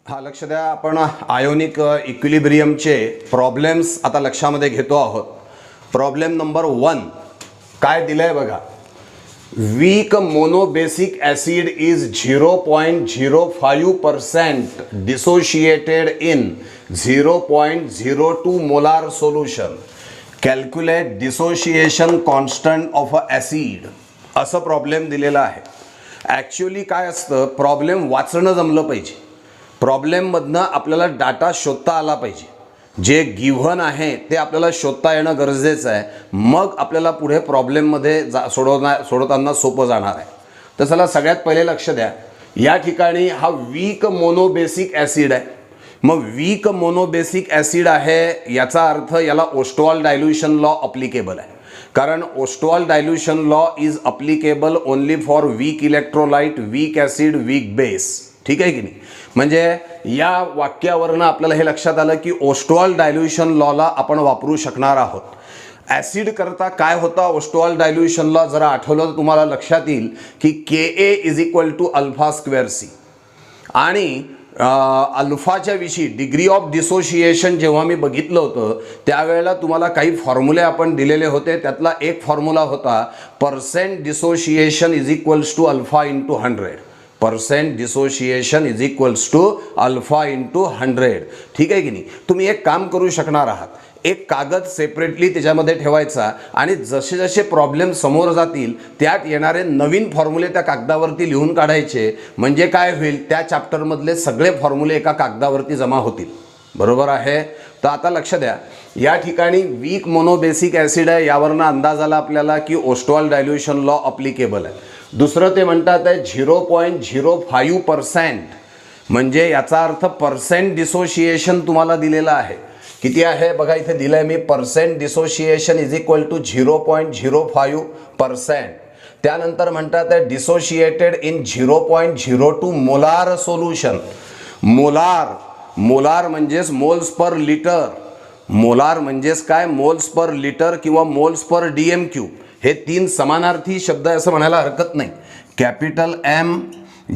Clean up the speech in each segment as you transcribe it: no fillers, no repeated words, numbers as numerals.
हा लक्ष द्या, आपण आयोनिक इक्विलिब्रियमचे प्रॉब्लेम्स आता लक्षामध्ये घेतो आहोत. प्रॉब्लेम नंबर 1 काय दिलंय बघा. Weak monobasic acid is 0.05% dissociated in 0.02 molar solution. Calculate dissociation constant of a acid. असं प्रॉब्लेम दिलेला आहे. ॲक्च्युली काय असतं, प्रॉब्लेम वाचणं जमलं पाहिजे. प्रॉब्लेममधनं आपल्याला डाटा शोधता आला पाहिजे. जे गिव्हन आहे ते आपल्याला शोधता येणं गरजेचं आहे. मग आपल्याला पुढे प्रॉब्लेममध्ये सोडवताना सोपं जाणार आहे. तर चला सगळ्यात पहिले लक्ष द्या. या ठिकाणी हा वीक मोनोबेसिक ॲसिड आहे. मग वीक मोनोबेसिक ॲसिड आहे याचा अर्थ याला ओस्टोअल डायल्युशन लॉ अप्लिकेबल आहे. कारण Ostwald dilution law is applicable only for weak electrolyte, weak acid, weak base. ठीक आहे की नाही. म्हणजे या वाक्यावरनं आपल्याला हे लक्षात आलं की ओस्टोअल डायल्युशन लॉला आपण वापरू शकणार आहोत. ॲसिड करता काय होता ओस्टोअल डायल्युशन लॉ जरा आठवलं तर तुम्हाला लक्षात येईल की Ka is equal to alpha square C. आणि अल्फाच्या विषयी डिग्री ऑफ डिसोशिएशन जेव्हा मी बघितलं होतं त्यावेळेला तुम्हाला काही फॉर्म्युले आपण दिलेले होते. त्यातला एक फॉर्म्युला होता percent dissociation is equals to alpha into 100. Percent dissociation is equals to alpha into 100. ठीक आहे की नाही. तुम्ही एक काम करू शकणार आहात, एक कागद सेपरेटली त्याच्यामध्ये ठेवायचा आणि जसे जसे प्रॉब्लेम समोर जातील त्यात येणारे नवीन फॉर्म्युले त्या कागदावरती लिहून काढायचे. म्हणजे काय होईल, त्या चॅप्टरमधले सगळे फॉर्म्युले एका कागदावरती जमा होतील. बरोबर आहे. तर आता लक्ष द्या, या ठिकाणी वीक मोनोबेसिक ॲसिड आहे. यावरनं अंदाज आला आपल्याला की ओस्टोअल डायल्युशन लॉ अप्लिकेबल आहे. दुसरं ते म्हणतात आहे 0.05%. म्हणजे याचा अर्थ पर्सेंट डिसोशिएशन तुम्हाला दिलेला आहे. किती आहे बघा, इथे दिलं आहे मी. Percent dissociation is equal to 0.05%. त्यानंतर म्हणतात आहे dissociated in 0.02 molar solution. Molar म्हणजेच मोल्स पर लिटर. मोलार म्हणजेच काय, मोल्स पर लिटर किंवा मोल्स पर DM3. हे तीन समानार्थी शब्द आहे असं म्हणायला हरकत नाही. कॅपिटल M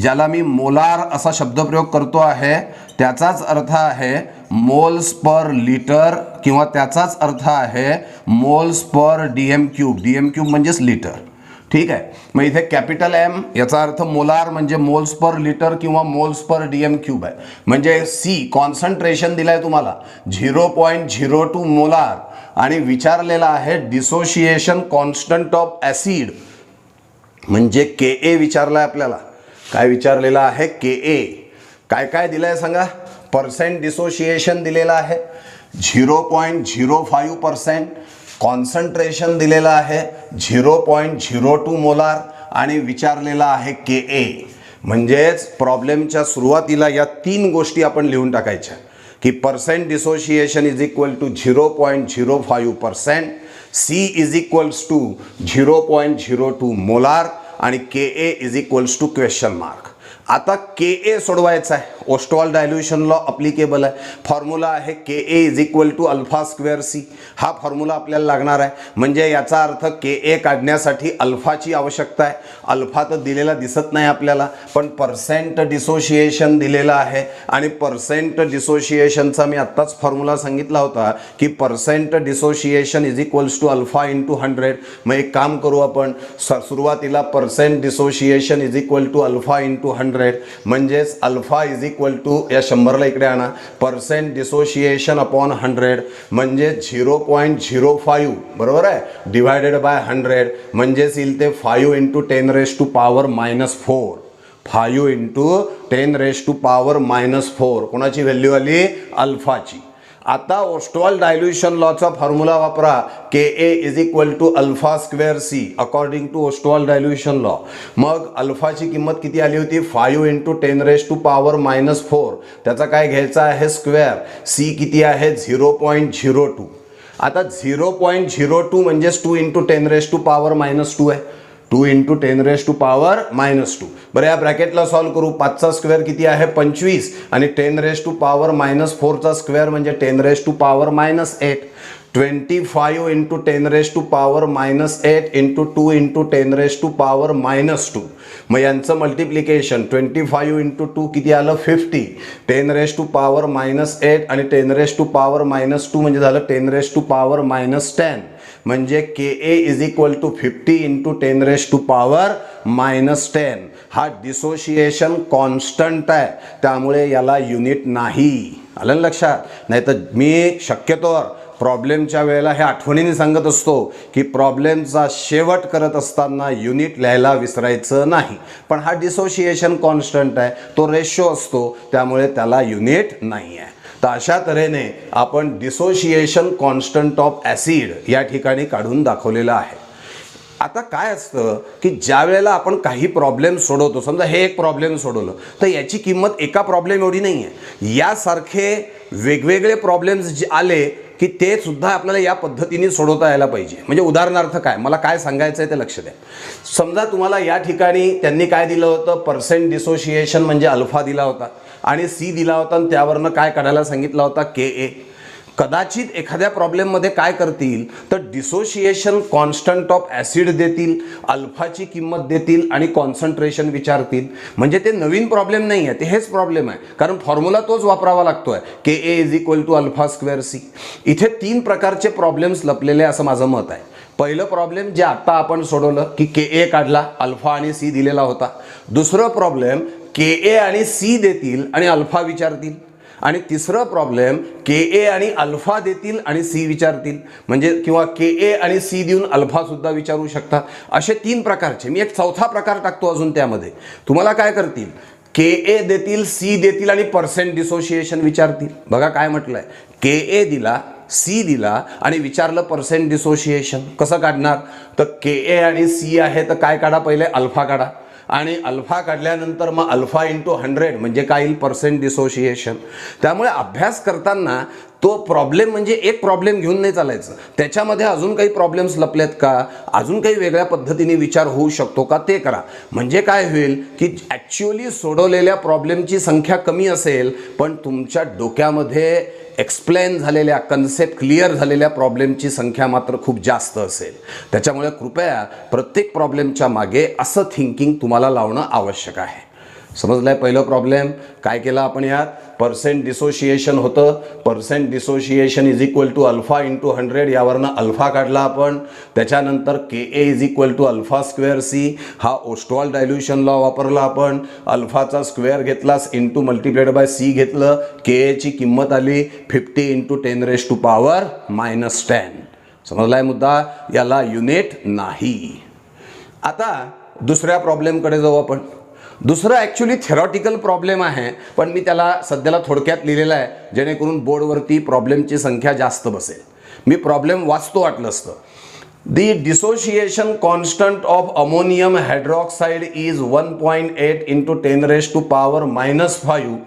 ज्याला मी मोलार असा शब्दप्रयोग करतो आहे त्याचाच अर्थ आहे मोल्स पर लिटर किंवा त्याचाच अर्थ आहे मोल्स पर DM3. DM3 म्हणजेच लिटर. ठीक आहे. मग इथे कॅपिटल M याचा अर्थ मोलार म्हणजे मोल्स पर लिटर किंवा मोल्स पर DM3 आहे. म्हणजे C कॉन्सन्ट्रेशन दिलाय तुम्हाला 0.02 मोलार आणि विचारलेला आहे डिसोशिएशन कॉन्स्टंट ऑफ ॲसिड म्हणजे Ka विचारलाय आपल्याला. काय विचारलेला आहे, Ka. काय काय दिलंय सांगा. पर्सेंट डिसोशिएशन दिलेला आहे 0.05%. कॉन्सन्ट्रेशन दिलेलं आहे 0.02 मोलार आणि विचारलेला आहे Ka. म्हणजेच प्रॉब्लेमच्या सुरुवातीला या तीन गोष्टी आपण लिहून टाकायच्या की percent dissociation is equal to 0.05%, C is equals to 0.02 molar आणि Ka is equals to question mark. आता Ka सोडवायचा आहे. ओस्टोअल डायल्युशन लॉ अप्लिकेबल आहे. फॉर्म्युला आहे Ka is equal to alpha square C. हा फॉर्म्युला आपल्याला लागणार आहे. म्हणजे याचा अर्थ Ka काढण्यासाठी अल्फाची आवश्यकता आहे. अल्फा तर दिलेला दिसत नाही आपल्याला, पण पर्सेंट डिसोशिएशन दिलेला आहे आणि पर्सेंट डिसोशिएशनचा मी आत्ताच फॉर्म्युला सांगितला होता की percent dissociation is equals to alpha into 100. मग एक काम करू आपण, सुरुवातीला percent dissociation is equal to alpha into 100 म्हणजेच अल्फा इज इक्वल टू या 100ला इकडे आणा. पर्सेंट डिसोशिएशन अपॉन 100 म्हणजे 0.05 बरोबर आहे डिवायडेड बाय 100 म्हणजेच येईल ते 5 इंटू 10⁻⁻⁴. 5 इंटू 10⁻⁻⁴. कोणाची व्हॅल्यू आली, अल्फाची. आता ओस्टोअल डायल्युशन लॉचा फॉर्म्युला वापरा. Ka is equal to alpha square C according to Ostwald dilution law. मग अल्फाची किंमत किती आली होती, 5 इंटू 10⁻⁻⁴. त्याचा काय घ्यायचा आहे, स्क्वेअर. C किती आहे, 0.02. आता 0.02 म्हणजेच 2 इंटू 10⁻⁻² आहे. 2 इंटू 10⁻⁻². बरं या ब्रॅकेटला सॉल्व करू. 5चा स्क्वेअर किती आहे 25 आणि 10⁻⁻4चा स्क्वेअर म्हणजे 10⁻⁻8. 25 इंटू 10⁻⁻8 इंटू 2 इंटू 10⁻⁻². मग यांचं मल्टिप्लिकेशन 25 इंटू 2 किती आलं 50. 10⁻⁻8 आणि 10⁻⁻² म्हणजे झालं 10⁻⁻10. म्हणजे KA is equal to 50 into 10⁻⁻10. हा डिसोशिएशन कॉन्स्टंट आहे, त्यामुळे याला युनिट नाही. आलं लक्षात. नाही तर मी शक्यतोवर प्रॉब्लेमच्या वेळेला हे आठवणीने सांगत असतो की प्रॉब्लेमचा शेवट करत असताना युनिट लिहायला विसरायचं नाही. पण हा डिसोशिएशन कॉन्स्टंट आहे, तो रेशो असतो, त्यामुळे त्याला युनिट नाही आहे. तर अशा तऱ्हेने आपण डिसोशिएशन कॉन्स्टंट ऑफ ॲसिड या ठिकाणी काढून दाखवलेलं आहे. आता काय असतं की ज्या वेळेला आपण काही प्रॉब्लेम सोडवतो, समजा हे एक प्रॉब्लेम सोडवलं तर याची किंमत एका प्रॉब्लेम एवढी नाही आहे. यासारखे वेगवेगळे प्रॉब्लेम्स जे आले की ते सुद्धा आपल्याला या पद्धतीने सोडवता यायला पाहिजे. म्हणजे उदाहरणार्थ काय, मला काय सांगायचं आहे ते लक्ष द्या. समजा तुम्हाला या ठिकाणी त्यांनी काय दिलं होतं, पर्सेंट डिसोशिएशन म्हणजे अल्फा दिला होता आणि सी दिला होता आणि त्यावरनं काय काढायला सांगितला होता KA. कदाचित एखाद्या प्रॉब्लेममध्ये काय करतील तर डिसोशिएशन कॉन्स्टंट ऑफ ॲसिड देतील, अल्फाची किंमत देतील आणि कॉन्सन्ट्रेशन विचारतील. म्हणजे ते नवीन प्रॉब्लेम नाही आहे, ते हेच प्रॉब्लेम आहे, कारण फॉर्म्युला तोच वापरावा लागतोय, KA is equal to α²C. इथे 3 प्रकारचे प्रॉब्लेम्स लपलेले असं माझं मत आहे. पहिलं प्रॉब्लेम जे आत्ता आपण सोडवलं की KA काढला, अल्फा आणि सी दिलेला होता. दुसरं प्रॉब्लेम KA आणि C देतील आणि अल्फा विचारतील. आणि तिसरं प्रॉब्लेम KA आणि अल्फा देतील आणि C विचारतील. म्हणजे किंवा KA आणि C देऊन अल्फा सुद्धा विचारू शकतात. असे 3 प्रकारचे. मी एक चौथा प्रकार टाकतो अजून त्यामध्ये. तुम्हाला काय करतील, KA देतील, C देतील आणि पर्सेंट डिसोशिएशन विचारतील. बघा काय म्हटलंय, KA दिला, C दिला आणि विचारलं पर्सेंट डिसोशिएशन. कसं काढणार, तर KA आणि C आहे तर काय काढा, पहिले अल्फा काढा आणि अल्फा काढल्यानंतर मग अल्फा इंटू 100 म्हणजे काय येईल, पर्सेंट डिसोशिएशन. त्यामुळे अभ्यास करताना तो प्रॉब्लेम म्हणजे एक प्रॉब्लेम घेऊन नाही चालायचं, त्याच्यामध्ये अजून काही प्रॉब्लेम्स लपलेत का, अजून काही वेगळ्या पद्धतीने विचार होऊ शकतो का ते करा. म्हणजे काय होईल की ॲक्च्युअली सोडवलेल्या प्रॉब्लेमची संख्या कमी असेल पण तुमच्या डोक्यामध्ये एक्सप्लेन झालेल्या, कन्सेप्ट क्लिअर झालेल्या प्रॉब्लेमची संख्या मात्र खूप जास्त असेल. त्याच्यामुळे कृपया प्रत्येक प्रॉब्लेमच्या मागे असं थिंकिंग तुम्हाला लावणं आवश्यक आहे. समजलंय. पहिलं प्रॉब्लेम काय केलं आपण, यात पर्सेंट डिसोशिएशन होतं. Percent dissociation is equal to alpha into 100, यावरनं अल्फा काढला आपण. त्याच्यानंतर KA is equal to α²C, हा ओस्टवाल डायल्युशन लॉ वापरला आपण. अल्फाचा स्क्वेअर घेतलास इंटू मल्टिप्लाइड बाय C घेतलं. KA ची किंमत आली 50 इंटू 10⁻⁻10. समजलाय मुद्दा. याला युनिट नाही. आता दुसऱ्या प्रॉब्लेमकडे जाऊ आपण. दुसरं ॲक्च्युली थेरॉटिकल प्रॉब्लेम आहे, पण मी त्याला सध्याला थोडक्यात लिहिलेलं आहे जेणेकरून बोर्डवरती प्रॉब्लेमची संख्या जास्त बसेल. मी प्रॉब्लेम वाचतो वाटलं असतं. The dissociation constant of ammonium hydroxide is 1.8 into 10⁻⁻5.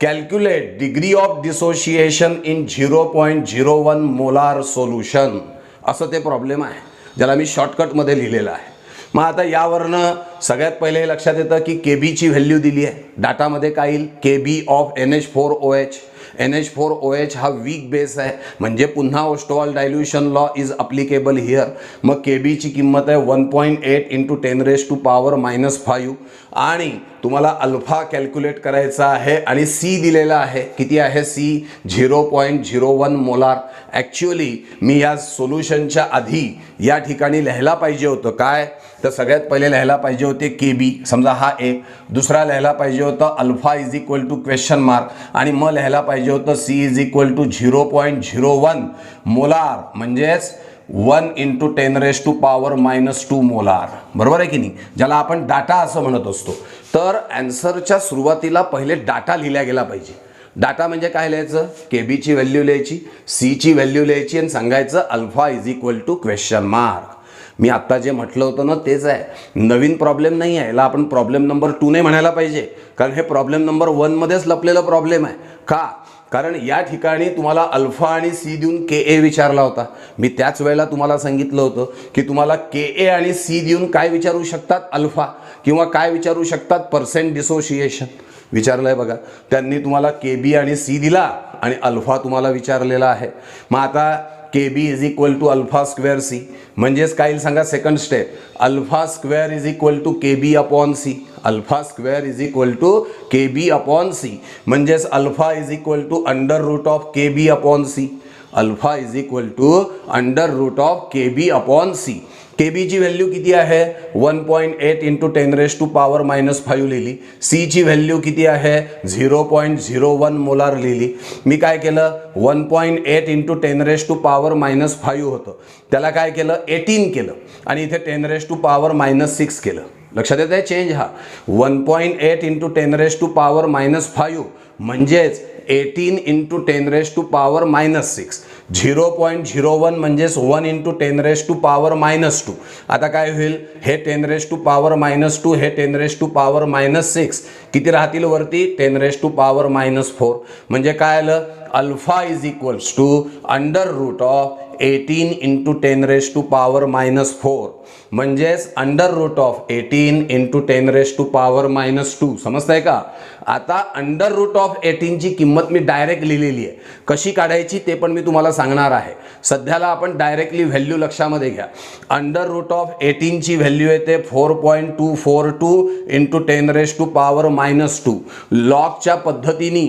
Calculate degree of dissociation in 0.01 molar solution. असं ते प्रॉब्लेम आहे, ज्याला मी शॉर्टकटमध्ये लिहिलेलं आहे. मग आता यावरनं सगळ्यात पहिले हे लक्षात येतं की KBची व्हॅल्यू दिली आहे. डाटामध्ये काय येईल, KB ऑफ NH4OH. NH4OH हा वीक बेस आहे, म्हणजे पुन्हा Ostwald dilution law is applicable here. मग KBची किंमत आहे 1.8 इंटू 10⁻⁻5 आणि तुम्हाला अल्फा कॅल्क्युलेट करायचा आहे आणि C दिलेला आहे. किती आहे C, 0.01 मोलार. ॲक्च्युअली मी या सोल्युशनच्या आधी या ठिकाणी लिहायला पाहिजे होतं काय, तर सगळ्यात पहिले लिहायला पाहिजे होते KB, समजा हा एक. दुसरा लिहायला पाहिजे होतं alpha is equal to question mark आणि मग लिहायला पाहिजे होतं C is equal to 0.01 molar, म्हणजेच 1 इंटू 10⁻⁻2 मोलार. बरोबर आहे की नाही, ज्याला आपण डाटा असं म्हणत असतो. तर ॲन्सरच्या सुरुवातीला पहिले डाटा लिहिला गेला पाहिजे. डाटा म्हणजे काय लिहायचं, KBची व्हॅल्यू लिहायची, Cची व्हॅल्यू लिहायची आणि सांगायचं alpha is equal to question mark. मी आत्ता जे म्हटलं होतं ना तेच आहे, नवीन प्रॉब्लेम नाही आहे. याला आपण प्रॉब्लेम नंबर 2 नाही म्हणायला पाहिजे, कारण हे प्रॉब्लेम नंबर 1 मध्येच लपलेलं प्रॉब्लेम आहे. का, कारण या ठिकाणी तुम्हाला अल्फा आणि सी देऊन के ए विचारला होता. मी त्याच वेळेला तुम्हाला सांगितलं होतं की तुम्हाला के ए आणि सी देऊन काय विचारू शकतात, अल्फा, किंवा काय विचारू शकतात, पर्सेंट डिसोशिएशन विचारलं आहे बघा. त्यांनी तुम्हाला के बी आणि सी दिला आणि अल्फा तुम्हाला विचारलेला आहे. मग आता K B is equal to alpha square C, म्हणजेच काय येईल सांगा, second step, alpha square is equal to K B upon C. Alpha square is equal to K B upon C, म्हणजेच alpha is equal to under root of K B upon C. Alpha is equal to under root of K B upon C. K बीची value किती आहे, 1.8 into 10⁻⁻5 लिहिली. सीची value किती आहे, 0.01 molar लिहिली. मी काय केलं, 1.8 इंटू 10⁻⁻5 होतं, त्याला काय केलं, 18 केलं आणि इथे 10⁻⁻6 केलं. लक्षात येत आहे चेंज हा. 1.8 इंटू 10⁻⁻5 म्हणजेच 18 इंटू 10⁻⁻6. 0.01 म्हणजेच 1 इंटू 10⁻⁻2. आता काय होईल, हे 10⁻⁻2 हे 10⁻⁻6 किती राहतील वरती, 10⁻⁻4. म्हणजे काय आलं, alpha is equals to under root of 18 into 10⁻⁻4, म्हणजेच अंडर रूट ऑफ 18 इंटू 10⁻⁻2. समजतंय का. आता अंडर रूट ऑफ 18 ची किंमत मी डायरेक्ट लिहिलेली आहे, कशी काढायची ते पण मी तुम्हाला सांगणार आहे. सध्याला आपण डायरेक्टली व्हॅल्यू लक्षामध्ये घ्या. अंडर रूट ऑफ 18 ची व्हॅल्यू येते 4.242 इंटू 10⁻⁻2. लॉगच्या पद्धतीने,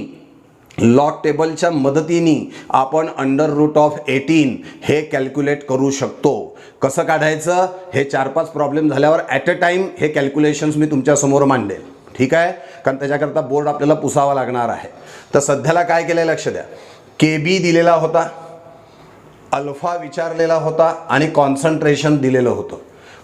लॉग टेबलच्या मदतीने आपण अंडर रूट ऑफ 18 हे कॅल्क्युलेट करू शकतो. कसं काढायचं, हे 4-5 प्रॉब्लेम झाल्यावर ॲट अ टाइम हे कॅल्क्युलेशन्स मी तुमच्यासमोर मांडेल. ठीक आहे, कारण त्याच्याकरता बोर्ड आपल्याला पुसावा लागणार आहे. तर सध्याला काय केलं लक्ष द्या, के बी दिलेला होता, अल्फा विचारलेला होता आणि कॉन्सन्ट्रेशन दिलेलं होतं.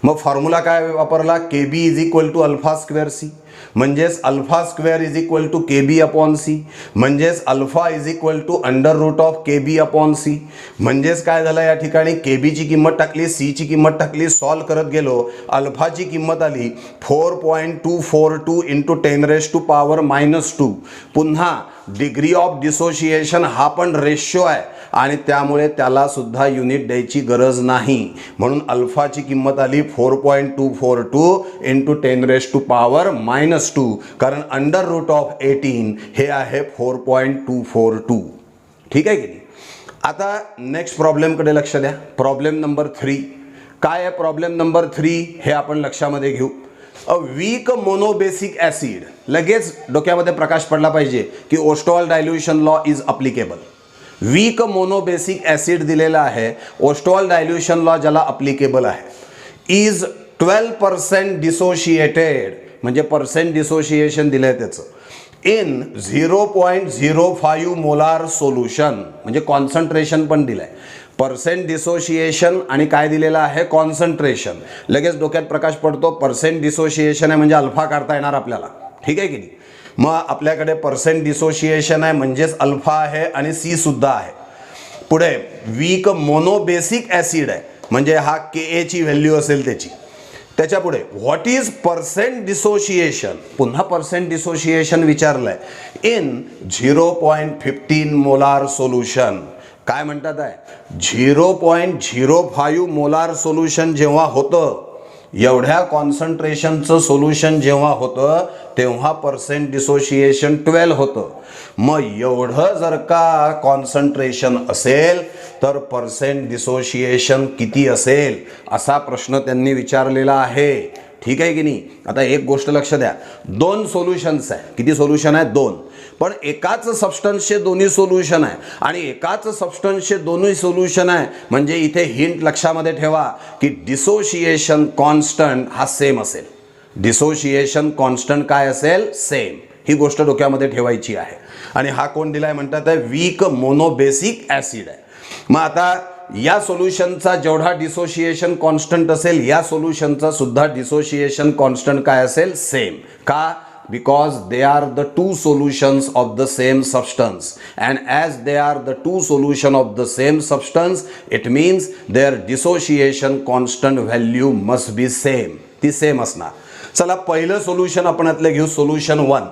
मग फॉर्म्युला काय वापरला, K B is equal to alpha square C, म्हणजेच alpha square is equal to K B upon C, म्हणजेच alpha is equal to under root of K B upon C. म्हणजेच काय झालं, या ठिकाणी के बीची किंमत टाकली, सीची किंमत टाकली, सॉल्व करत गेलो, अल्फाची किंमत आली 4.242 इंटू 10⁻⁻2. पुन्हा डिग्री ऑफ डिसोशिएशन हा पण रेशो आहे आणि त्यामुळे त्याला सुद्धा युनिट द्यायची गरज नाही. म्हणून अल्फाची किंमत आली 4.242 इंटू 10⁻⁻2, कारण अंडर रूट ऑफ 18 हे आहे 4.242. ठीक आहे की नाही. आता नेक्स्ट प्रॉब्लेमकडे लक्ष द्या. प्रॉब्लेम नंबर 3 काय आहे, प्रॉब्लेम नंबर 3 हे आपण लक्षामध्ये घेऊ. अ वीक मोनोबेसिक ॲसिड, लगेच डोक्यामध्ये प्रकाश पडला पाहिजे की Ostwald dilution law is applicable. Weak monobasic acid दिलेला आहे, ओस्टॉल डायल्युशन लॉ ज्याला अप्लिकेबल आहे. इज 12% डिसोशिएटेड, म्हणजे पर्सेंट डिसोशिएशन दिलं आहे त्याचं, इन 0.05 मोलार सोल्युशन, म्हणजे कॉन्सन्ट्रेशन पण दिलं आहे. पर्सेंट डिसोशिएशन आणि काय दिलेलं आहे, कॉन्सन्ट्रेशन. लगेच डोक्यात प्रकाश पडतो, पर्सेंट डिसोशिएशन आहे म्हणजे अल्फा काढता येणार आपल्याला. ठीक आहे की नाही. मग आपल्याकडे पर्सेंट डिसोशिएशन आहे म्हणजेच अल्फा आहे आणि सी सुद्धा आहे. पुढे वीक मोनोबेसिक ॲसिड आहे म्हणजे हा के एची व्हॅल्यू असेल त्याची. त्याच्या पुढे व्हॉट इज पर्सेंट डिसोशिएशन, पुन्हा पर्सेंट डिसोशिएशन विचारलंय, इन 0.15 मोलार सोल्युशन. काय म्हणतात आहे, 0.05 मोलार सोल्युशन जेव्हा होतं, एवढ्या कॉन्सन्ट्रेशनचं सोल्युशन जेव्हा होतं तेव्हा पर्सेंट डिसोशिएशन 12 होतं. मग एवढं जर का कॉन्सन्ट्रेशन असेल तर पर्सेंट डिसोशिएशन किती असेल असा प्रश्न त्यांनी विचारलेला आहे. ठीक आहे की नाही. आता एक गोष्ट लक्ष द्या, 2 सोल्युशन्स आहे. किती सोल्युशन आहे, 2. पण एकाच सबस्टन्सचे दोन्ही सोल्युशन आहे आणि एकाच सबस्टन्सचे दोन्ही सोल्युशन आहे म्हणजे इथे हिंट लक्षामध्ये ठेवा की डिसोशिएशन कॉन्स्टंट हा सेम असेल. डिसोशिएशन कॉन्स्टंट काय असेल, सेम. ही गोष्ट डोक्यामध्ये ठेवायची आहे. आणि हा कोण दिलाय म्हणतात आहे, वीक मोनोबेसिक ॲसिड आहे. मग आता या सोल्युशनचा जेवढा डिसोशिएशन कॉन्स्टंट असेल या सोल्युशनचा सुद्धा डिसोशिएशन कॉन्स्टंट काय असेल, सेम. का, because they are the two solutions of the same substance, and as they are the two solution of the same substance it means their dissociation constant value must be same. ती same असणार. चला पहिलं solution आपण यातलं घेऊ, solution 1.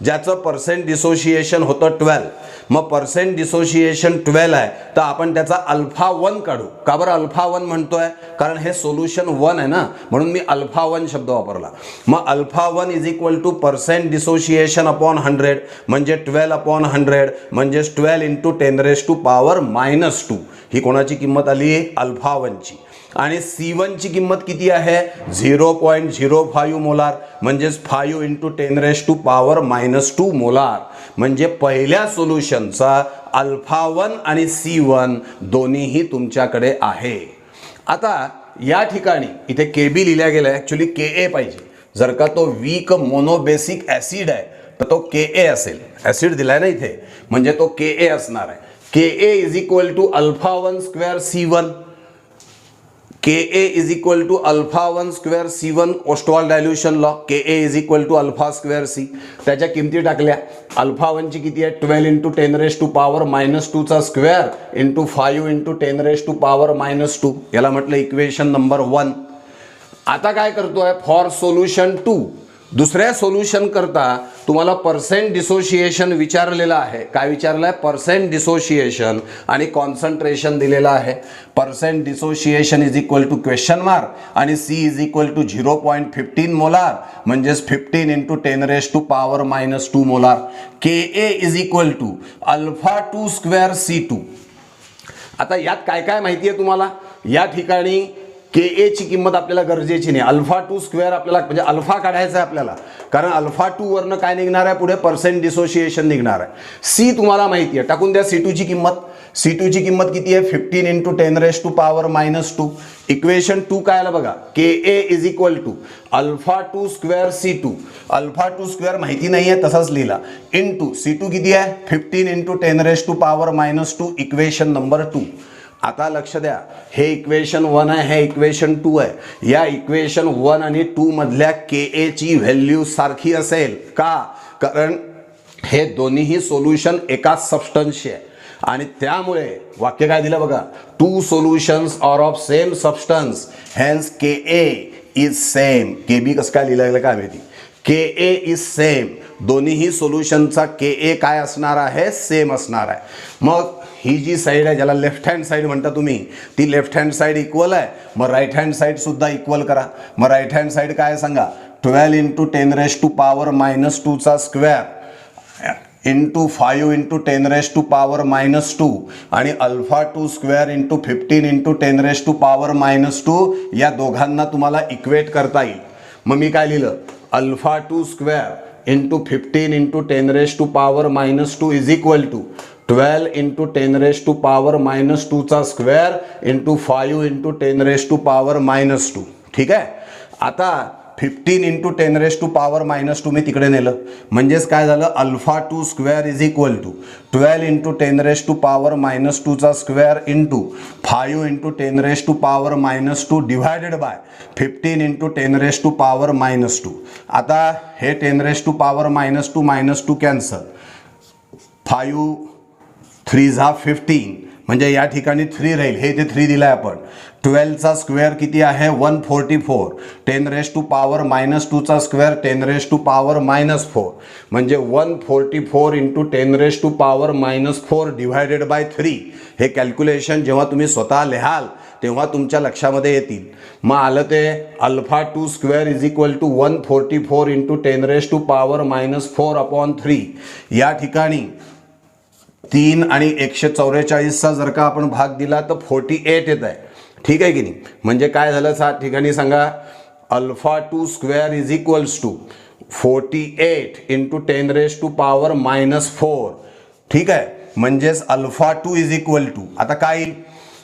ज्याचं percent dissociation होतं 12. मग पर्सेंट डिसोशिएशन 12 आहे तर आपण त्याचा अल्फा 1 काढू. का बरं अल्फा 1 म्हणतोय? कारण हे सोल्युशन 1 आहे ना, म्हणून मी अल्फा 1 शब्द वापरला. मग alpha 1 is equal two percent dissociation upon 100 म्हणजे 12 अपॉन 100 म्हणजे 12 इंटू 10⁻⁻². ही कोणाची किंमत आली? अल्फा 1 ची. आणि C1 ची किंमत किती आहे? 0.05 मोलार म्हणजेच 5 इंटू 10⁻⁻² मोलार. म्हणजे पहिल्या सोल्युशनचा अल्फा 1 आणि C1 दोन्हीही तुमच्याकडे आहे. आता या ठिकाणी इथे KB लिहिल्या गेला आहे, ॲक्च्युली KA पाहिजे. जर का तो वीक मोनोबेसिक ॲसिड आहे तर तो KA असेल. ॲसिड दिलाय ना इथे म्हणजे तो KA असणार आहे. KA is equal to alpha 1 square C1. KA is equal to alpha 1 square C1 Ostwald dilution law. KA is equal to alpha square C. त्याच्या किमती टाकल्या. अल्फा 1 ची किती आहे? 12 इंटू 10⁻⁻² चा स्क्वेअर इंटू 5 इंटू 10⁻⁻². याला म्हटलं इक्वेशन नंबर 1. आता काय करतोय? फॉर सोल्युशन 2 दुसऱ्या सोल्युशन करता तुम्हाला पर्सेंट डिसोशिएशन विचारलेलं आहे. काय विचारलं आहे? पर्सेंट डिसोशिएशन आणि कॉन्सन्ट्रेशन दिलेलं आहे. Percent dissociation is equal to question mark आणि C is equal to 0.15 molar म्हणजेच 15 into 10⁻⁻² molar. KA is equal to alpha 2 square C2. आता यात काय काय माहिती आहे तुम्हाला? या ठिकाणी KA ची किंमत आपल्याला गरजेची नाही. अल्फा 2 स्क्वेअर आपल्याला म्हणजे अल्फा काढायचा आहे आपल्याला, कारण अल्फा 2 वरनं काय निघणार आहे? पुढे पर्सेंट डिसोशिएशन निघणार आहे. C तुम्हाला माहिती आहे, टाकून द्या C2 ची किंमत. C2 ची किंमत किती आहे? 15 इंटू 10⁻⁻². इक्वेशन 2 काय आलं बघा? KA is equal to alpha 2 square C2. Alpha 2 square माहिती नाही आहे तसंच लिहिला इंटू C2 किती आहे? 15 इंटू 10⁻⁻². Equation number 2. आता लक्ष द्या, हे इक्वेशन 1 आहे, हे इक्वेशन 2 आहे. या इक्वेशन 1 आणि 2 मधल्या KA ची व्हॅल्यू सारखी असेल का? कारण हे दोन्हीही सोल्युशन एकाच सबस्टन्सचे आहे आणि त्यामुळे वाक्य काय दिलं बघा? 2 solutions are of same substance hence KA is same. KB कसं काय लिहिलं गेलं काय माहिती? KA is same. दोन्हीही सोल्युशनचा KA काय असणार आहे? सेम असणार आहे. मग ही जी साईड आहे ज्याला लेफ्ट हँड साईड म्हणता तुम्ही, ती लेफ्ट हँड साईड इक्वल आहे. मग राईट हँड साईड सुद्धा इक्वल करा. मग राईट हँड साईड काय सांगा? 12 इंटू 10⁻⁻² चा स्क्वेअर इंटू 5 इंटू 10⁻⁻² आणि अल्फा 2 स्क्वेअर इंटू 15 इंटू 10⁻⁻². या दोघांना तुम्हाला इक्वेट करता येईल. मग मी काय लिहिलं? Alpha 2 square into 15 into 10⁻⁻² is equal to 12 into 10⁻⁻² चा स्क्वेअर इंटू 5 इंटू 10⁻⁻². ठीक आहे. आता 15 इंटू 10⁻⁻² मी तिकडे नेलं म्हणजेच काय झालं? Alpha 2 square is equal to 12 into 10⁻⁻² चा square into 5 into 10⁻⁻² divided by 15 into 10⁻⁻². आता हे 10⁻⁻² -2 कॅन्सल. 5 3 जा 15 म्हणजे या ठिकाणी 3 राहील. हे इथे 3 दिलाय आपण. 12 चा स्क्वेअर किती आहे? 144. 10⁻⁻² चा स्क्वेअर 10⁻⁻4 म्हणजे 144 इंटू 10⁻⁻4 डिवायडेड बाय 3. हे कॅल्क्युलेशन जेव्हा तुम्ही स्वतः लिहाल तेव्हा तुमच्या लक्षामध्ये येतील. मग आलं ते alpha 2 square is equal to 144 into 10⁻⁻4 upon 3. या ठिकाणी 3 आणि 144चा जर का आपण भाग दिला तर 48 येत आहे. ठीक आहे की नाही? म्हणजे काय झालं? 7 ठिकाणी सांगा. Alpha 2 square is equals to 48 into 10⁻⁻4. ठीक आहे. म्हणजेच अल्फा 2 इज इक्वल टू आता काय?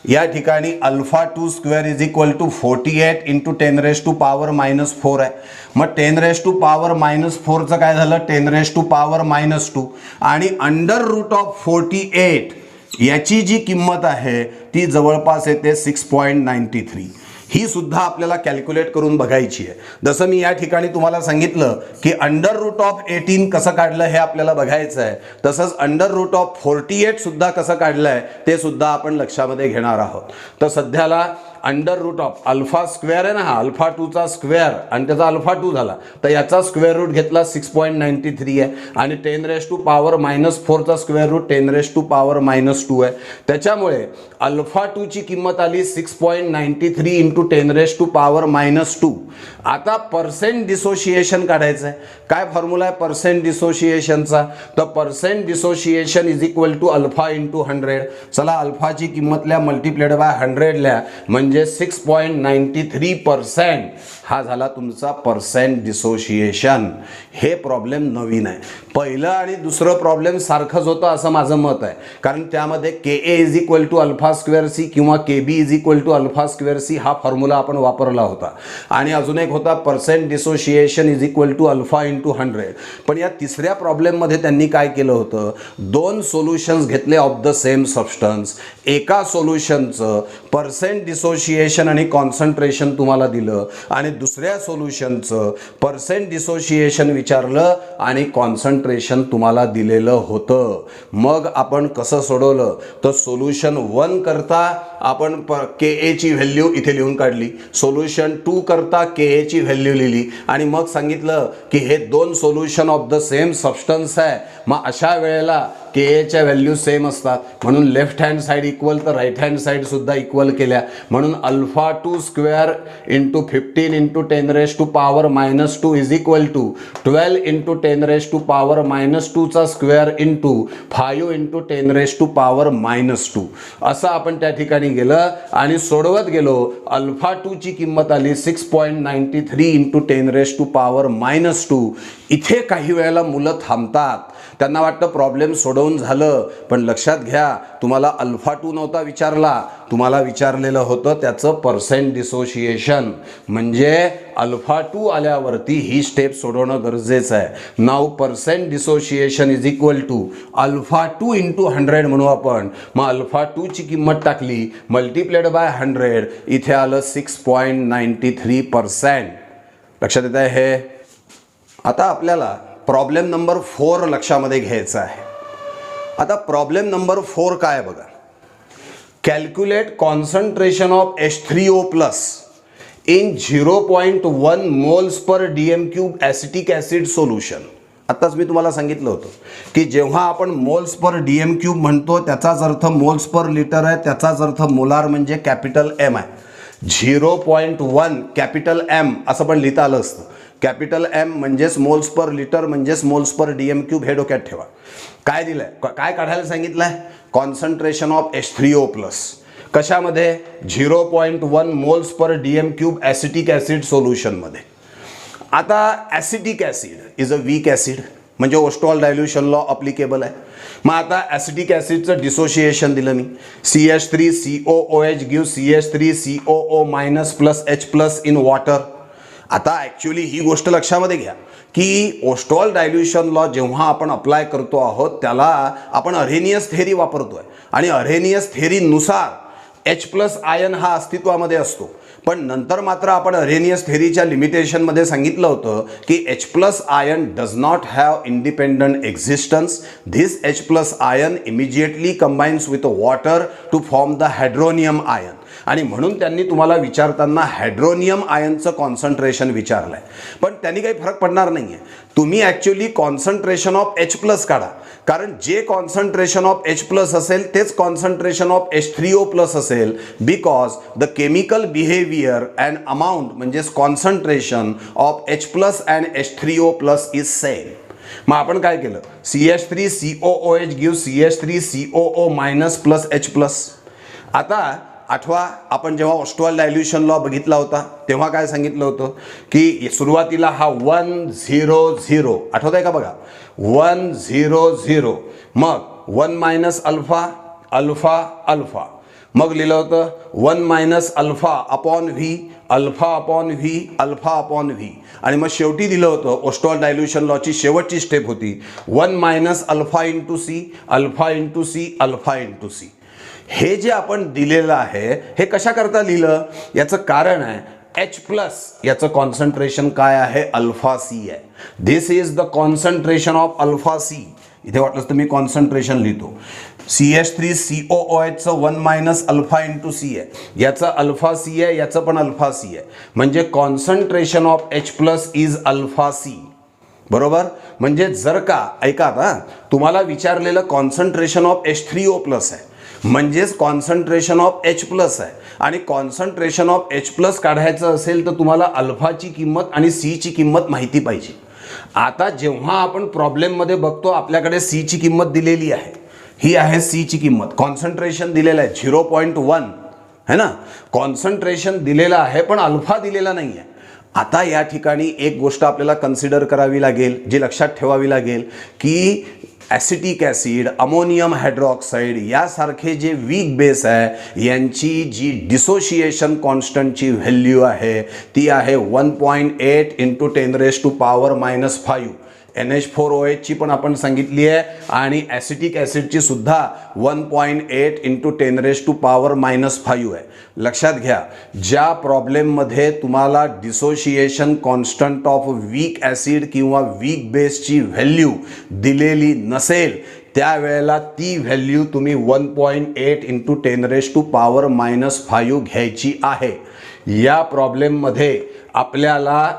या ठिकाणी alpha 2 square is equal to 48 into 10⁻⁻4 आहे. मग 10⁻⁻4 चं काय झालं? 10⁻⁻2 आणि अंडर रूट ऑफ 48 याची जी किंमत आहे ती जवळपास येते 6.93. ही सुद्धा आपल्याला कॅल्क्युलेट करून बघायची आहे. जसं मी या ठिकाणी तुम्हाला सांगितलं की अंडर रूट ऑफ 18 कसं काढलं हे आपल्याला बघायचं आहे, तसंच अंडर रूट ऑफ 48 सुद्धा कसं काढलं आहे ते सुद्धा आपण लक्षामध्ये घेणार आहोत. तर सध्याला under root of alpha square आहे ना, हा अल्फा 2चा स्क्वेअर आणि त्याचा अल्फा 2 झाला, तर याचा स्क्वेअर रूट घेतला 6.93 आहे आणि 10⁻⁻⁴ स्क्वेअर रूट 10⁻⁻2 आहे. त्याच्यामुळे अल्फा 2ची किंमत आली 6.93 इंटू 10⁻⁻2. आता पर्सेंट डिसोशिएशन काढायचं आहे. काय फॉर्म्युला आहे पर्सेंट डिसोशिएशनचा? तर percent dissociation is equal to alpha into 100. चला अल्फाची किंमत लिहा मल्टिप्लाइड बाय 100 लिहा, म्हणजे 6.93% हा झाला तुमचा पर्सेंट डिसोशिएशन. हे प्रॉब्लेम नवीन आहे. पहिलं आणि दुसरं प्रॉब्लेम सारखंच होतं असं माझं मत आहे, कारण त्यामध्ये K A is equal to alpha square C किंवा K B is equal to alpha square C हा फॉर्म्युला आपण वापरला होता. आणि अजून एक होता percent dissociation is equal to alpha into 100. पण या तिसऱ्या प्रॉब्लेममध्ये त्यांनी काय केलं होतं, दोन सोल्युशन्स घेतले ऑफ द सेम सबस्टन्स. एका सोल्युशनचं पर्सेंट डिसोशिएशन आणि कॉन्सन्ट्रेशन तुम्हाला दिलं आणि दुसऱ्या सोल्युशनचं पर्सेंट डिसोशिएशन विचारलं आणि कॉन्सन्ट्रेशन तुम्हाला दिलेलं होतं. मग आपण कसं सोडवलं, तर सोल्युशन 1 करता आपण के एची व्हॅल्यू इथे लिहून काढली, सोल्युशन 2 करता के एची व्हॅल्यू लिहिली आणि मग सांगितलं की हे दोन solution of the same substance आहे. मग अशा वेळेला के एच्या व्हॅल्यू सेम असतात, म्हणून लेफ्ट हँड साईड इक्वल तर राईट हँड साईड सुद्धा इक्वल केल्या. म्हणून alpha 2 square into 15 into 10⁻⁻2 is equal to 12 into 10⁻⁻2 चा स्क्वेअर इंटू 5 इंटू 10⁻⁻2 असं आपण त्या ठिकाणी गेलं आणि सोडवत गेलो. अल्फा 2ची किंमत आली 6.93 इंटू 10⁻⁻2. इथे काही वेळेला मुलं थांबतात, त्यांना वाटतं प्रॉब्लेम सोडवून झालं, पण लक्षात घ्या तुम्हाला अल्फा 2 नव्हता विचारला, तुम्हाला विचारलेलं होतं त्याचं पर्सेंट डिसोशिएशन. म्हणजे अल्फा 2 आल्यावरती ही स्टेप सोडवणं गरजेचं आहे. नाव percent dissociation is equal to alpha 2 into 100 म्हणू आपण. मग अल्फा 2ची किंमत टाकली मल्टिप्लाइड बाय 100, इथे आलं 6.93%. लक्षात येत आहे हे? आता आपल्याला प्रॉब्लेम नंबर 4 लक्षामध्ये घ्यायचा आहे. आता प्रॉब्लेम नंबर 4 काय बघा, calculate concentration of H3O plus in 0.1 moles per DM³ acetic acid solution. आत्ताच मी तुम्हाला सांगितलं होतं की जेव्हा आपण मोल्स पर DM³ म्हणतो त्याचाच अर्थ मोल्स पर लिटर आहे, त्याचाच अर्थ मोलार म्हणजे कॅपिटल एम आहे. 0.1 कॅपिटल एम असं पण लिहिता आलं असतं. कॅपिटल एम म्हणजेच मोल्स पर लिटर म्हणजेच मोल्स पर DM³ हे डोक्यात ठेवा. काय दिलंय, काय काढायला सांगितलंय, कॉन्सन्ट्रेशन ऑफ H3O प्लस कशामध्ये, 0.1 moles per DM³ acetic acid सोल्युशनमध्ये. आता acetic acid is a weak acid, म्हणजे ओस्टॉल डायल्युशन लॉ अप्लिकेबल आहे. मग आता ॲसिटिक ॲसिडचं डिसोशिएशन दिलं मी, CH3COOH give CH3COO minus plus H plus in water. आता ॲक्च्युली ही गोष्ट लक्षामध्ये घ्या की ओस्टॉल डायल्युशन लॉ जेव्हा आपण अप्लाय करतो आहोत त्याला आपण अरेनियस थेरी वापरतोय आणि अरेनियस थेरीनुसार H प्लस आयन हा अस्तित्वामध्ये असतो. पण नंतर मात्र आपण अरेनियस थेरीच्या लिमिटेशनमध्ये सांगितलं होतं की H plus ion does not have independent existence. This H plus ion immediately combines with water to form the hydronium ion. आणि म्हणून त्यांनी तुम्हाला विचारताना हायड्रोनियम आयनचं कॉन्सन्ट्रेशन विचारलं आहे. पण त्यांनी काही फरक पडणार नाही आहे. तुम्ही actually concentration of H plus काढा, कारण जे कॉन्सन्ट्रेशन ऑफ H प्लस असेल तेच कॉन्सन्ट्रेशन ऑफ H3O प्लस असेल, because the chemical behaviour and amount म्हणजेच concentration of H plus and H3O plus is same. मग आपण काय केलं, CH3COOH give CH3COO minus plus H plus. आता आठवा, आपण जेव्हा ओस्टॉल डायल्युशन लॉ बघितला होता तेव्हा काय सांगितलं होतं की सुरुवातीला हा 100 आठवत आहे का बघा, 100, मग 1 मायनस अल्फा अल्फा अल्फा, मग लिहिलं होतं 1 minus alpha upon V alpha upon V alpha upon V. आणि मग शेवटी दिलं होतं ओस्टॉल डायल्युशन लॉची शेवटची स्टेप होती 1 minus alpha into C alpha into C alpha into C. हे जे आपण दिलेलं आहे हे कशा करता लिहिलं, याचं कारण आहे H प्लस याचं कॉन्सन्ट्रेशन काय आहे, अल्फा सी आहे. This is the concentration of alpha C. इथे वाटलं तर मी कॉन्सन्ट्रेशन लिहितो. CH3COOHचं 1 मायनस अल्फा इंटू सी आहे, याचं अल्फा सी आहे, याचं पण अल्फा सी आहे, म्हणजे concentration of H plus is alpha C. बरोबर. म्हणजे जर का ऐका आता, तुम्हाला विचारलेलं कॉन्सन्ट्रेशन ऑफ H3O प्लस आहे, म्हणजेच कॉन्सन्ट्रेशन ऑफ H प्लस आहे, आणि कॉन्सन्ट्रेशन ऑफ H प्लस काढायचं असेल तर तुम्हाला अल्फाची किंमत आणि सीची किंमत माहिती पाहिजे. आता जेव्हा आपण प्रॉब्लेममध्ये बघतो आपल्याकडे सीची किंमत दिलेली आहे, ही आहे सीची किंमत, कॉन्सन्ट्रेशन दिलेलं आहे 0.1 है ना, कॉन्सन्ट्रेशन दिलेलं आहे पण अल्फा दिलेला नाही आहे. आता या ठिकाणी एक गोष्ट आपल्याला कन्सिडर करावी लागेल, जी लक्षात ठेवावी लागेल की ॲसिटिक ॲसिड, अमोनियम हायड्रॉक्साईड यासारखे जे वीक बेस आहे यांची जी डिसोशिएशन कॉन्स्टंटची व्हॅल्यू आहे ती आहे 1.8 इंटू 10⁻⁻⁵. NH4OH पण आपण सांगितली आहे, आणि ॲसिटिक ॲसिडची सुद्धा 1.8 इंटू 10⁻⁻⁵ आहे. लक्षात घ्या, ज्या प्रॉब्लेममध्ये तुम्हाला dissociation constant of weak acid किंवा वीक बेसची व्हॅल्यू दिलेली नसेल त्यावेळेला ती व्हॅल्यू तुम्ही 1.8 इंटू 10⁻⁻⁵ घ्यायची आहे. या प्रॉब्लेममध्ये आपल्याला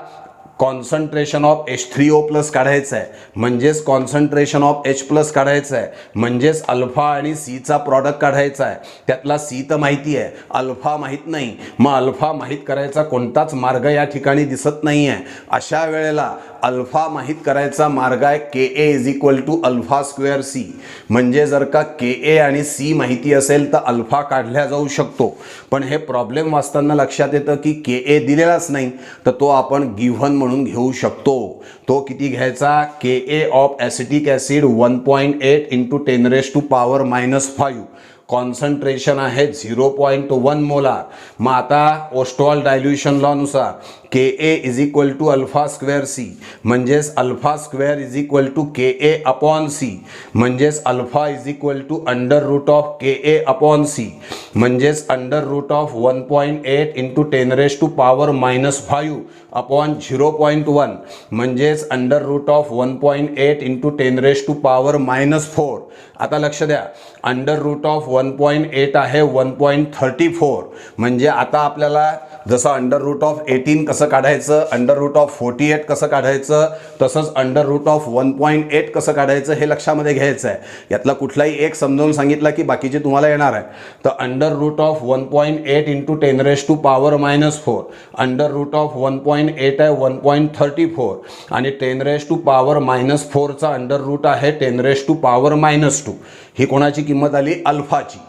कॉन्सन्ट्रेशन ऑफ H3O प्लस काढायचं आहे, म्हणजेच कॉन्सन्ट्रेशन ऑफ H प्लस काढायचं आहे, म्हणजेच अल्फा आणि सीचा प्रॉडक्ट काढायचा आहे. त्यातला सी तर माहिती आहे, अल्फा माहीत नाही, मग अल्फा माहीत करायचा कोणताच मार्ग या ठिकाणी दिसत नाही आहे. अशा वेळेला अल्फा माहीत करायचा मार्ग आहे Ka is equal to alpha square C. म्हणजे जर का Ka आणि सी माहिती असेल तर अल्फा काढल्या जाऊ शकतो, पण हे प्रॉब्लेम वाचताना लक्षात येतं की Ka दिलेलाच नाही, तर तो आपण गिव्हन म्हणून घेऊ शकतो. तो किती घ्यायचा, Ka of acetic acid 1.8 into 10⁻⁻⁵. Concentration आहे 0.1 मोलार. मग आता ओस्टॉल डायल्युशन लॉनुसार Ka is equal to alpha square C, म्हणजेच alpha square is equal to Ka upon C, म्हणजेच alpha is equal to under root of Ka upon C, म्हणजेच under root of 1.8 into 10⁻⁻⁵ upon 0.1, म्हणजेच under root of 1.8 into 10⁻⁻⁴. आता लक्ष द्या, under root of 1.8 आहे 1.34, म्हणजे आता आपल्याला जसं अंडर रूट ऑफ 18 कसं काढायचं, अंडर रूट ऑफ 48 कसं काढायचं, तसंच अंडर रूट ऑफ 1.8 कसं काढायचं हे लक्षामध्ये घ्यायचं आहे. यातला कुठलाही एक समजावून सांगितला की बाकीचे तुम्हाला येणार आहे. तर under root of 1.8 into 10⁻⁻⁴, under root of 1.8 आहे 1.34, आणि 10⁻⁻⁴ चा अंडर रूट आहे 10⁻⁻². ही कोणाची किंमत आली, अल्फाची.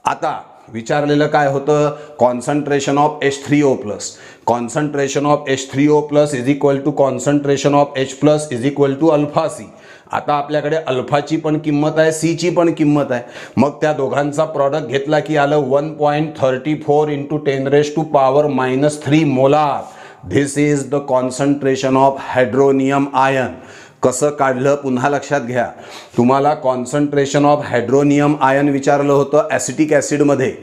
आता विचारलेलं काय होतं, concentration of H3O plus. Concentration of H3O plus is equal to concentration of H plus is equal to alpha C. आता आपल्याकडे अल्फाची पण किंमत आहे, सीची पण किंमत आहे, मग त्या दोघांचा प्रॉडक्ट घेतला की आलं 1.34 into 10⁻⁻³ molar. This is the concentration of hydronium ion. कसं काढलं पुन्हा लक्षात घ्या, तुम्हाला कॉन्सन्ट्रेशन ऑफ हायड्रोनियम आयन विचारलं होतं ॲसिटिक ॲसिडमध्ये.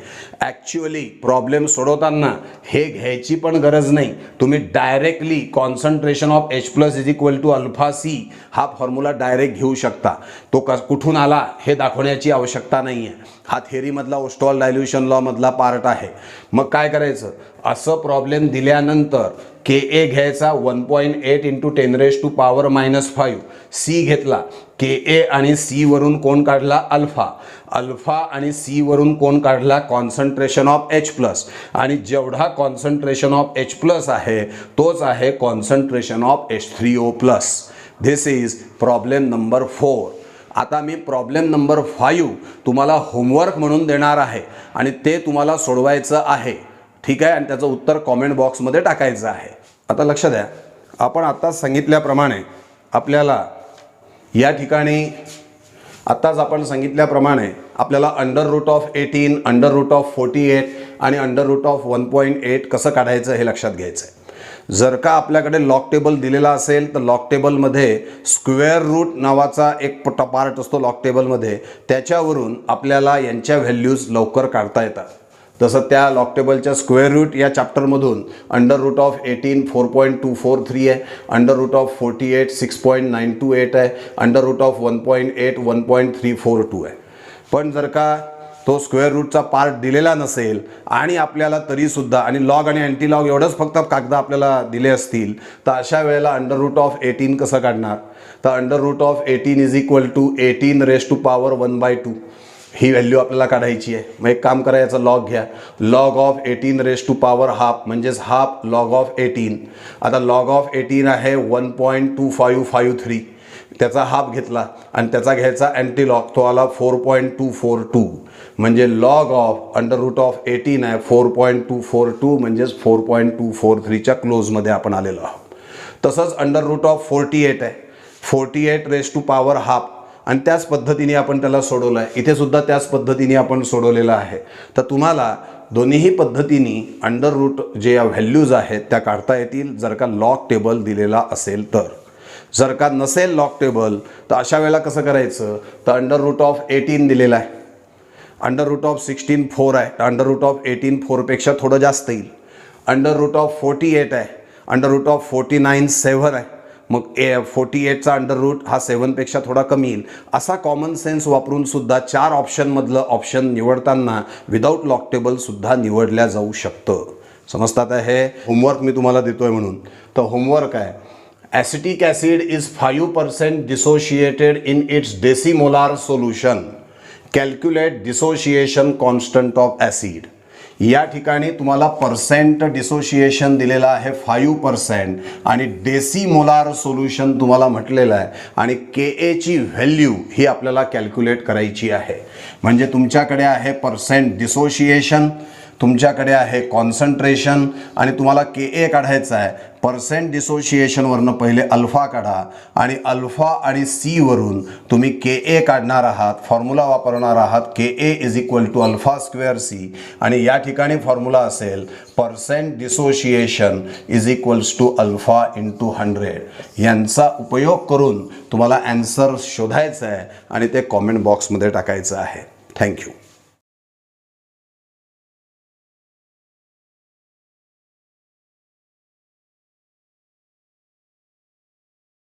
ॲक्च्युअली प्रॉब्लेम सोडवताना हे घ्यायची पण गरज नाही, तुम्ही directly concentration of H plus is equal to alpha C हा फॉर्म्युला डायरेक्ट घेऊ शकता. तो कुठून आला हे दाखवण्याची आवश्यकता नाही आहे. हा थेअरीमधला ओस्टॉल डायल्युशन लॉमधला पार्ट आहे. मग काय करायचं, असं प्रॉब्लेम दिल्यानंतर Ka घ्यायचा 1.8 इंटू 10⁻⁻⁵. सी घेतला, Ka आणि सी वरून कोण काढला, अल्फा. अल्फा आणि सी वरून कोण काढला, कॉन्सन्ट्रेशन ऑफ H प्लस. आणि जेवढा कॉन्सन्ट्रेशन ऑफ H प्लस आहे तोच आहे concentration of H3O plus. This is problem number 4. आता मी प्रॉब्लेम नंबर 5 तुम्हाला होमवर्क म्हणून देणार आहे आणि ते तुम्हाला सोडवायचं आहे. ठीक आहे, आणि त्याचं उत्तर कॉमेंट बॉक्समध्ये टाकायचं आहे. आता लक्ष द्या, आपण आत्ताच सांगितल्याप्रमाणे आपल्याला या ठिकाणी आत्ताच आपण सांगितल्याप्रमाणे आपल्याला under root of 18, under root of 48 आणि अंडर रूट ऑफ 1.8 कसं काढायचं हे लक्षात घ्यायचं आहे. जर का आपल्याकडे लॉग टेबल दिलेला असेल तर लॉग टेबलमध्ये स्क्वेअर रूट नावाचा एक पार्ट असतो लॉग टेबलमध्ये, त्याच्यावरून आपल्याला यांच्या व्हॅल्यूज लवकर काढता येतात. तसं त्या लॉग टेबलच्या स्क्वेअर रूट या चॅप्टरमधून अंडर रूट ऑफ 18 4.243 आहे, अंडर रूट ऑफ 48 6.928 आहे, अंडर रूट ऑफ 1.8 1.342 आहे. पण जर का तो स्क्वेअर रूटचा पार्ट दिलेला नसेल आणि आपल्याला तरीसुद्धा आणि लॉग आणि अँटी लॉग एवढंच फक्त कागद आपल्याला दिले असतील, तर अशा वेळेला अंडर रूट ऑफ 18 कसं काढणार? तर under root of 18 is equal to 18 raise to power 1/2 ही व्हॅल्यू आपल्याला काढायची आहे. मग एक काम करायचं, लॉग घ्या. Log of 18 raise to power half म्हणजेच हाफ लॉग ऑफ 18. आता लॉग ऑफ 18 आहे 1.2553, त्याचा हाफ घेतला आणि त्याचा घ्यायचा अँटीलॉग, तो आला 4.242 म्हणजे log of under root of 18 आहे 4.242 म्हणजेच 4.243च्या क्लोजमध्ये आपण आलेलो आहोत. तसंच अंडर रूट ऑफ 48 आहे 48 रेज टू पॉवर हाफ आणि त्याच पद्धतीने आपण त्याला सोडवलं आहे. इथे सुद्धा त्याच पद्धतीने आपण सोडवलेलं आहे. तर तुम्हाला दोन्हीही पद्धतीने अंडर रूट जे व्हॅल्यूज आहेत त्या काढता येतील जर का लॉग टेबल दिलेला असेल तर. जर का नसेल लॉग टेबल तर अशा वेळेला कसं करायचं? तर अंडर रूट ऑफ 18 दिलेला आहे, अंडर रूट ऑफ 16 4 आहे, तर अंडर रूट ऑफ 18 4पेक्षा थोडं जास्त येईल. अंडर रूट ऑफ 48 आहे, अंडर रूट ऑफ 49 7 आहे, मग 48चा अंडर रूट हा 7पेक्षा थोडा कमी येईल. असा कॉमन सेन्स वापरून सुद्धा 4 ऑप्शनमधलं ऑप्शन निवडताना विदाऊट लॉग टेबलसुद्धा निवडल्या जाऊ शकतं. समजतात आहे? होमवर्क मी तुम्हाला देतोय म्हणून. तर होमवर्क आहे, acetic acid is 5% dissociated in its decimolar solution. Calculate dissociation constant of acid. या ठिकाणी तुम्हाला पर्सेंट डिसोशिएशन दिलेलं आहे 5% आणि डेसिमोलार सोल्युशन तुम्हाला म्हटलेलं आहे आणि Ka ची व्हॅल्यू ही आपल्याला कॅल्क्युलेट करायची आहे. म्हणजे तुमच्याकडे आहे पर्सेंट डिसोशिएशन, तुमच्याकडे आहे कॉन्सन्ट्रेशन आणि तुम्हाला Ka काढायचं आहे. पर्सेंट डिसोशिएशनवरनं पहिले अल्फा काढा आणि अल्फा आणि सी वरून तुम्ही Ka काढणार आहात. फॉर्म्युला वापरणार आहात Ka is equal to alpha square C आणि या ठिकाणी फॉर्म्युला असेल percent dissociation is equals to alpha into 100. यांचा उपयोग करून तुम्हाला ॲन्सर शोधायचा आहे आणि ते कॉमेंट बॉक्समध्ये टाकायचं आहे. थँक्यू.